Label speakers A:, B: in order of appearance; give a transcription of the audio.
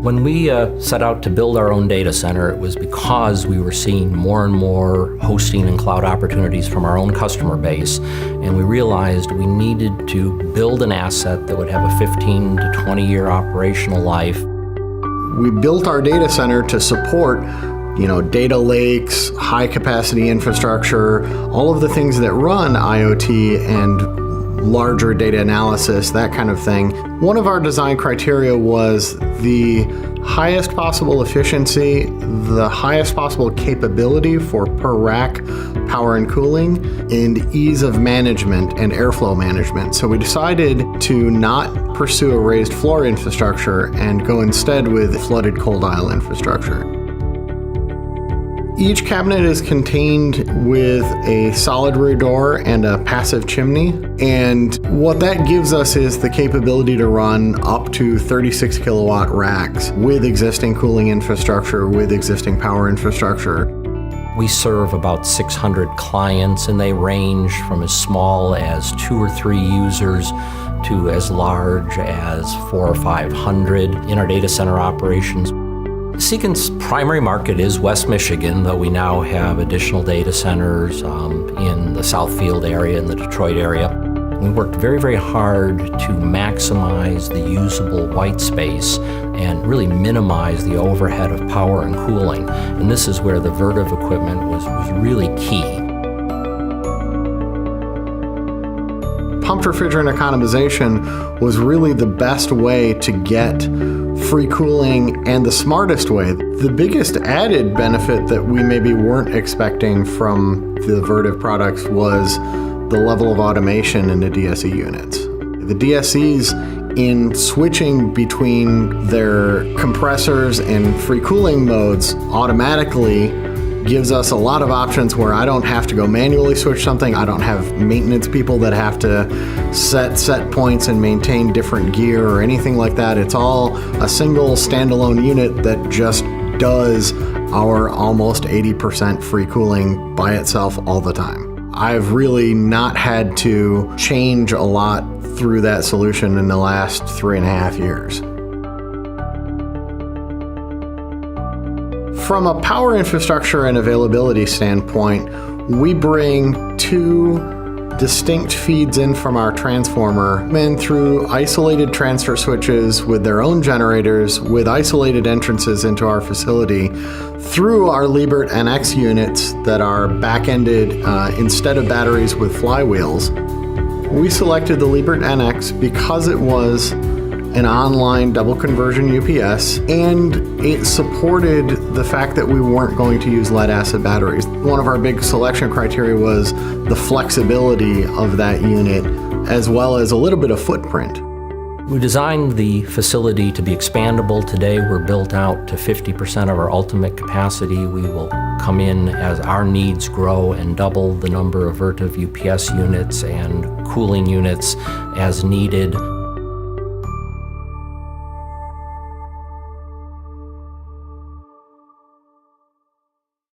A: When we set out to build our own data center, it was because we were seeing more and more hosting and cloud opportunities from our own customer base, and we realized we needed to build an asset that would have a 15 to 20-year operational life.
B: We built our data center to support data lakes, high capacity infrastructure, all of the things that run IoT and larger data analysis, that kind of thing. One of our design criteria was the highest possible efficiency, the highest possible capability for per rack power and cooling, and ease of management and airflow management. So we decided to not pursue a raised floor infrastructure and go instead with flooded cold aisle infrastructure. Each cabinet is contained with a solid rear door and a passive chimney, and what that gives us is the capability to run up to 36 kilowatt racks with existing cooling infrastructure, with existing power infrastructure.
A: We serve about 600 clients, and they range from as small as 2 or 3 users to as large as 400 or 500 in our data center operations. Secant's primary market is West Michigan, though we now have additional data centers in the Southfield area and the Detroit area. We worked very, very hard to maximize the usable white space and really minimize the overhead of power and cooling. And this is where the Vertiv equipment was really key.
B: Pumped refrigerant economization was really the best way to get free cooling and the smartest way. The biggest added benefit that we maybe weren't expecting from the Vertiv products was the level of automation in the DSE units. The DSEs, in switching between their compressors and free cooling modes, automatically gives us a lot of options where I don't have to go manually switch something. I don't have maintenance people that have to set points and maintain different gear or anything like that. It's all a single standalone unit that just does our almost 80% free cooling by itself all the time. I've really not had to change a lot through that solution in the last 3.5 years. From a power infrastructure and availability standpoint, we bring 2 distinct feeds in from our transformer and through isolated transfer switches with their own generators with isolated entrances into our facility through our Liebert NX units that are back-ended instead of batteries with flywheels. We selected the Liebert NX because it was an online double conversion UPS, and it supported the fact that we weren't going to use lead acid batteries. One of our big selection criteria was the flexibility of that unit, as well as a little bit of footprint.
A: We designed the facility to be expandable. Today we're built out to 50% of our ultimate capacity. We will come in as our needs grow and double the number of Vertiv UPS units and cooling units as needed.